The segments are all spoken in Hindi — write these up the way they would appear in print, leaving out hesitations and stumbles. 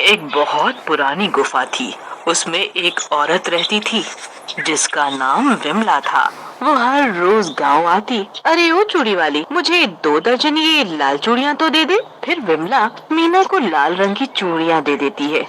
एक बहुत पुरानी गुफा थी। उसमें एक औरत रहती थी जिसका नाम विमला था। वो हर रोज गांव आती। अरे ओ चूड़ी वाली, मुझे 2 दर्जन ये लाल चूड़ियां तो दे दे। फिर विमला मीना को लाल रंग की चूड़ियां दे देती है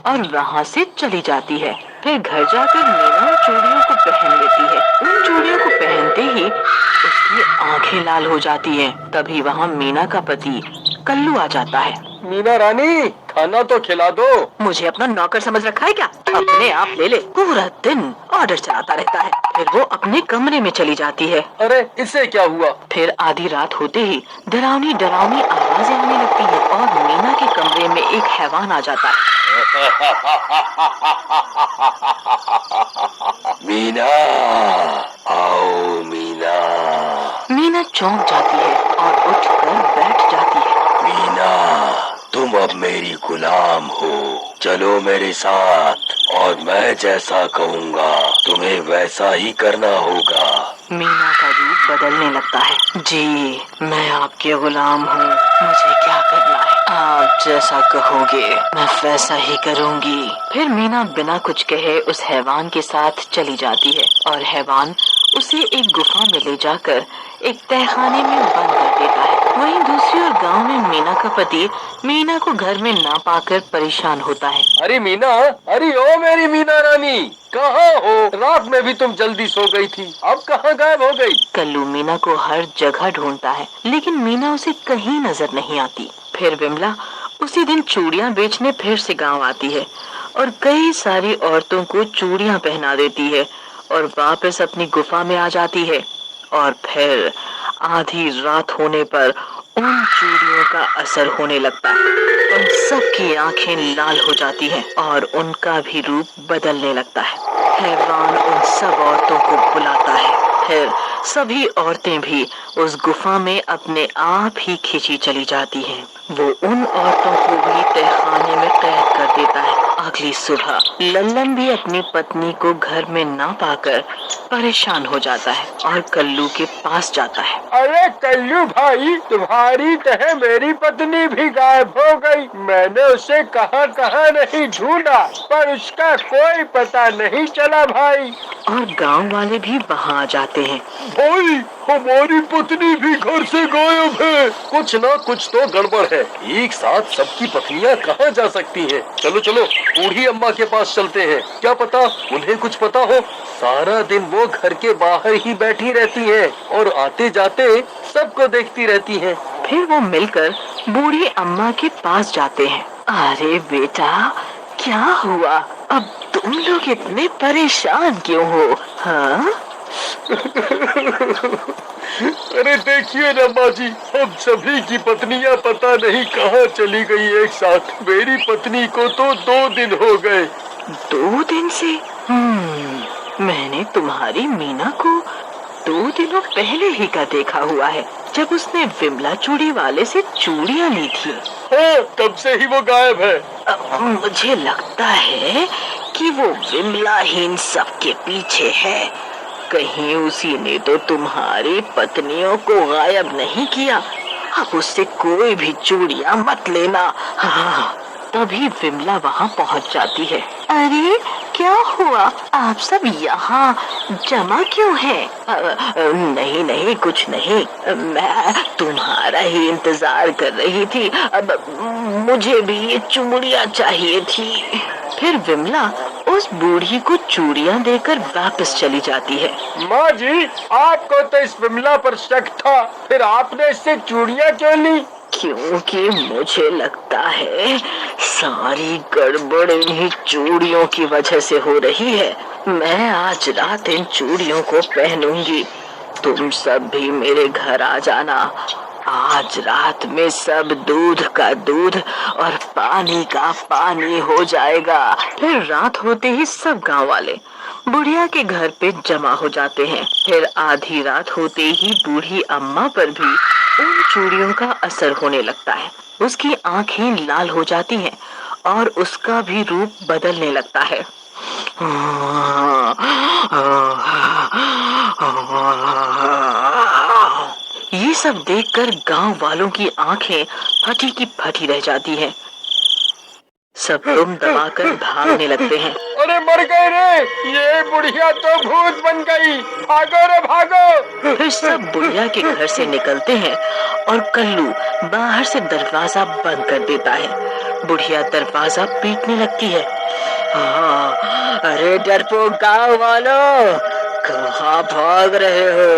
और वहाँ से चली जाती है। फिर घर जाकर मीना उन चूड़ियों को पहन लेती है। उन चूड़ियों को पहनते ही उसकी आंखें लाल हो जाती हैं। तभी वहाँ मीना का पति कल्लू आ जाता है। मीना रानी, खाना तो खिला दो। मुझे अपना नौकर समझ रखा है क्या? अपने आप ले ले। पूरा दिन ऑर्डर चलाता रहता है। फिर वो अपने कमरे में चली जाती है। अरे इससे क्या हुआ? फिर आधी रात होते ही डरावनी डरावनी आवाजें आने लगती है और मीना के कमरे में एक हैवान आ जाता है। मीना, आओ मीना। मीना चौंक जाती है और उठकर बैठ जाती है। मीना, तुम अब मेरी गुलाम हो। चलो मेरे साथ और मैं जैसा कहूँगा तुम्हें वैसा ही करना होगा। मीना का रूप बदलने लगता है। जी, मैं आपके गुलाम हूँ। मुझे क्या करना है? आप जैसा कहोगे मैं वैसा ही करूँगी। फिर मीना बिना कुछ कहे उस हैवान के साथ चली जाती है और हैवान उसे एक गुफा में ले जाकर एक तहखाने में बंद कर देता है। वहीं दूसरी ओर गांव में मीना का पति मीना को घर में ना पाकर परेशान होता है। अरे मीना, अरे ओ मेरी मीना रानी, कहाँ हो? रात में भी तुम जल्दी सो गई थी, अब कहाँ गायब हो गई? कल्लू मीना को हर जगह ढूंढता है लेकिन मीना उसे कहीं नजर नहीं आती। फिर विमला उसी दिन चूड़ियां बेचने फिर से गांव आती है और कई सारी औरतों को चूड़ियां पहना देती है और वापस अपनी गुफा में आ जाती है। और फिर आधी रात होने पर उन चूड़ियों का असर होने लगता है। उन सब की आंखें लाल हो जाती हैं और उनका भी रूप बदलने लगता है। हैवान उन सब औरतों को बुलाता है। फिर सभी औरतें भी उस गुफा में अपने आप ही खींची चली जाती हैं। वो उन औरतों को भी तहखाने में कैद कर देता है। अगली सुबह लल्लन भी अपनी पत्नी को घर में ना पाकर परेशान हो जाता है और कल्लू के पास जाता है। अरे कल्लू भाई, तुम्हारी तरह मेरी पत्नी भी गायब हो गई। मैंने उसे कहाँ कहाँ नहीं ढूंढा पर उसका कोई पता नहीं चला भाई। और गांव वाले भी वहाँ आ जाते हैं। भाई, हमारी पत्नी भी घर से गायब है। कुछ ना कुछ तो गड़बड़ है। एक साथ सबकी पत्नियां कहाँ जा सकती हैं? चलो चलो बूढ़ी अम्मा के पास चलते हैं, क्या पता उन्हें कुछ पता हो। सारा दिन वो घर के बाहर ही बैठी रहती हैं और आते जाते सबको देखती रहती हैं। फिर वो मिलकर बूढ़ी अम्मा के पास जाते हैं। अरे बेटा, क्या हुआ? अब तुम लोग इतने परेशान क्यों हो? हाँ? अरे देखिए ना माँ जी, हम सभी की पत्नियां पता नहीं कहाँ चली गई एक साथ। मेरी पत्नी को तो 2 दिन हो गए। 2 दिन से? मैंने तुम्हारी मीना को 2 दिनों पहले ही का देखा हुआ है, जब उसने विमला चूड़ी वाले से चूड़ियां ली थी। हाँ, तब से ही वो गायब है। मुझे लगता है कि वो विमला ही इन सब के पीछे है। कहीं उसी ने तो तुम्हारी पत्नियों को गायब नहीं किया। अब उससे कोई भी चूड़ियां मत लेना। हाँ। तभी विमला वहाँ पहुँच जाती है। अरे क्या हुआ? आप सब यहाँ जमा क्यों हैं? नहीं नहीं, कुछ नहीं। मैं तुम्हारा ही इंतजार कर रही थी। अब मुझे भी ये चूड़ियाँ चाहिए थी। फिर विमला उस बूढ़ी को चूड़ियाँ देकर वापस चली जाती है। माँ जी, आपको तो इस विमला पर शक था, फिर आपने इससे चूड़ियाँ क्यों ली? क्योंकि मुझे लगता है सारी गड़बड़ इन्हीं चूड़ियों की वजह से हो रही है। मैं आज रात इन चूड़ियों को पहनूंगी। तुम सब भी मेरे घर आ जाना। आज रात में सब दूध का दूध और पानी का पानी हो जाएगा। फिर रात होते ही सब गांव वाले बुढ़िया के घर पे जमा हो जाते हैं। फिर आधी रात होते ही बूढ़ी अम्मा पर भी उन चूड़ियों का असर होने लगता है। उसकी आंखें लाल हो जाती हैं और उसका भी रूप बदलने लगता है। ये सब देखकर गांव वालों की आंखें फटी की फटी रह जाती हैं। सब दुम दबाकर भागने लगते हैं। अरे मर गए रे, ये बुढ़िया तो भूत बन गई, भागो रे भागो। फिर सब बुढ़िया के घर से निकलते हैं और कल्लू बाहर से दरवाजा बंद कर देता है। बुढ़िया दरवाजा पीटने लगती है। हाँ, अरे डरपोक गाँव वालों, कहाँ भाग रहे हो?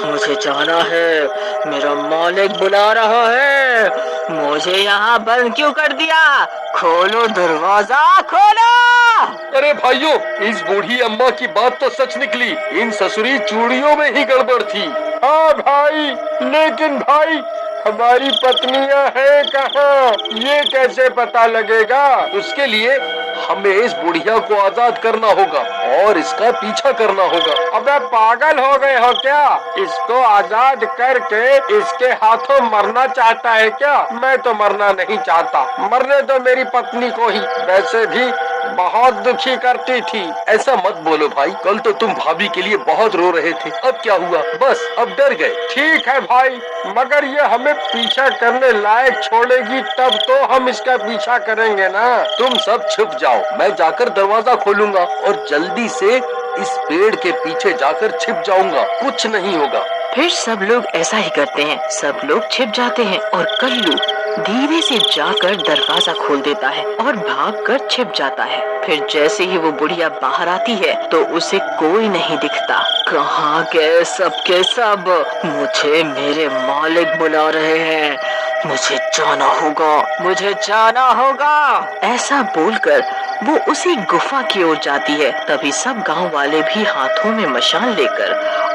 मुझे जाना है, मेरा मालिक बुला रहा है। मुझे यहाँ बंद क्यों कर दिया? खोलो दरवाजा, खोलो। अरे भाइयों, इस बूढ़ी अम्मा की बात तो सच निकली, इन ससुरी चूड़ियों में ही गड़बड़ थी। हाँ भाई, लेकिन भाई हमारी पत्नियां हैं कहाँ? ये कैसे पता लगेगा? उसके लिए हमें इस बुढ़िया को आजाद करना होगा और इसका पीछा करना होगा। अबे पागल हो गए हो क्या? इसको आजाद करके इसके हाथों मरना चाहता है क्या? मैं तो मरना नहीं चाहता, मरने दो मेरी पत्नी को ही, वैसे भी बहुत दुखी करती थी। ऐसा मत बोलो भाई, कल तो तुम भाभी के लिए बहुत रो रहे थे, अब क्या हुआ? बस अब डर गए। ठीक है भाई, मगर ये हमें पीछा करने लायक छोड़ेगी तब तो हम इसका पीछा करेंगे ना। तुम सब छुप जाओ, मैं जाकर दरवाजा खोलूंगा और जल्दी से इस पेड़ के पीछे जाकर छिप जाऊंगा, कुछ नहीं होगा। फिर सब लोग ऐसा ही करते हैं। सब लोग छिप जाते हैं और कल्लू धीरे से जाकर दरवाजा खोल देता है और भागकर छिप जाता है। फिर जैसे ही वो बुढ़िया बाहर आती है तो उसे कोई नहीं दिखता। कहाँ गए सब के सब? मुझे मेरे मालिक बुला रहे हैं, मुझे जाना होगा, मुझे जाना होगा। ऐसा बोलकर वो उसी गुफा की ओर जाती है। तभी सब गांव वाले भी हाथों में मशाल लेकर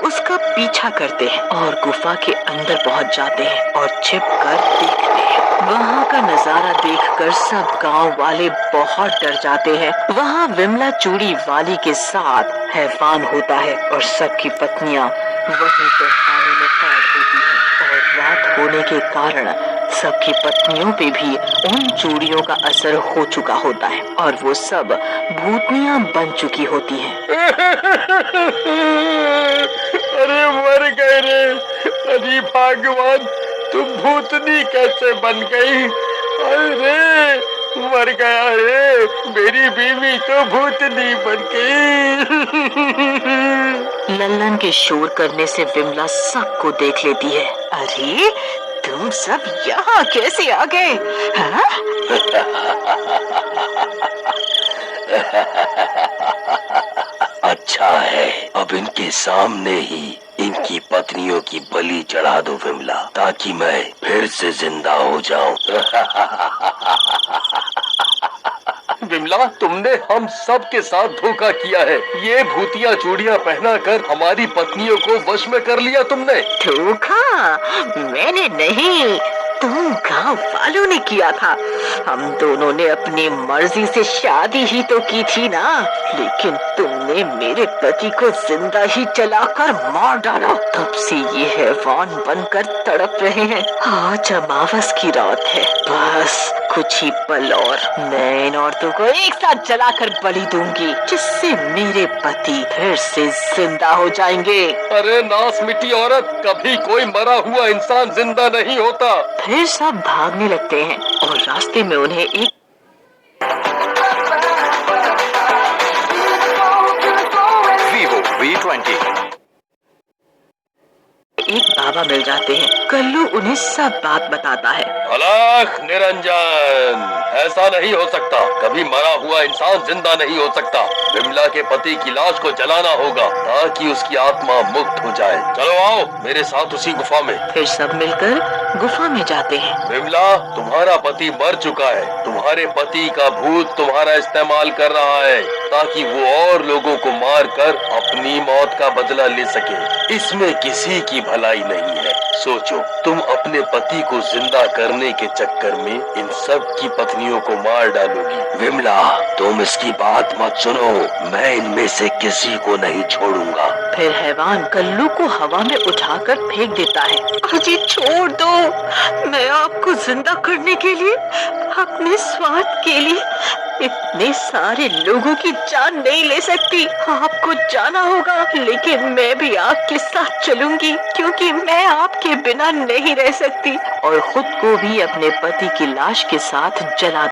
उसका पीछा करते हैं और गुफा के अंदर पहुंच जाते हैं और छिपकर देखते हैं। वहाँ का नजारा देखकर सब गांव वाले बहुत डर जाते हैं। वहाँ विमला चूड़ी वाली के साथ हैवान होता है और सबकी पत्नियां वहीं पर खाने में कैद होती हैं और रात होने के कारण सबकी पत्नियों पे भी उन चूड़ियों का असर हो चुका होता है और वो सब भूतनियां बन चुकी होती हैं। अरे मर गए रे, अरे भगवान, तुम भूतनी कैसे बन गई? अरे मर गया रे, मेरी बीवी तो भूतनी बन गई। लल्लन के शोर करने से विमला सबको देख लेती है। अरे तुम सब यहाँ कैसे आ गए? हाँ? अच्छा है, अब इनके सामने ही इनकी पत्नियों की बलि चढ़ा दो विमला, ताकि मैं फिर से जिंदा हो जाऊं। विमला, तुमने हम सब के साथ धोखा किया है। ये भूतिया चूड़ियां पहना कर हमारी पत्नियों को वश में कर लिया तुमने। धोखा? मैंने नहीं, तुम गांव वालों ने किया था। हम दोनों ने अपनी मर्जी से शादी ही तो की थी ना, लेकिन तुमने मेरे पति को जिंदा ही जलाकर मार डाला। तब से ये हैवान बनकर तड़प रहे हैं। आज अमावस की रात है, बस कुछ ही पल और मैं इन औरतों को एक साथ जलाकर बलि दूंगी, जिससे मेरे पति फिर से जिंदा हो जाएंगे। अरे नास मिट्टी औरत, कभी कोई मरा हुआ इंसान जिंदा नहीं होता। फिर सब भागने लगते हैं और रास्ते में उन्हें एक Vivo V20 बाबा मिल जाते हैं। कल्लू उन्हें सब बात बताता है। अलख निरंजन, ऐसा नहीं हो सकता, कभी मरा हुआ इंसान जिंदा नहीं हो सकता। विमला के पति की लाश को जलाना होगा ताकि उसकी आत्मा मुक्त हो जाए। चलो आओ मेरे साथ उसी गुफा में। फिर सब मिलकर गुफा में जाते हैं। विमला, तुम्हारा पति मर चुका है। तुम्हारे पति का भूत तुम्हारा इस्तेमाल कर रहा है ताकि वो और लोगों को मार कर अपनी मौत का बदला ले सके। इसमें किसी की भलाई नहीं है। सोचो, तुम अपने पति को जिंदा करने के चक्कर में इन सब की पत्नियों को मार डालोगी। विमला, तुम इसकी बात मत सुनो, मैं इनमें से किसी को नहीं छोड़ूंगा। फिर हैवान कल्लू को हवा में उठाकर फेंक देता है। अजी छोड़ दो, मैं आपको जिंदा करने के लिए, अपने स्वार्थ के लिए इतने सारे लोगों की जान नहीं ले सकती। आपको जाना होगा, लेकिन मैं भी आपके साथ चलूंगी क्योंकि मैं आपके बिना नहीं रह सकती। और खुद को भी अपने पति की लाश के साथ जला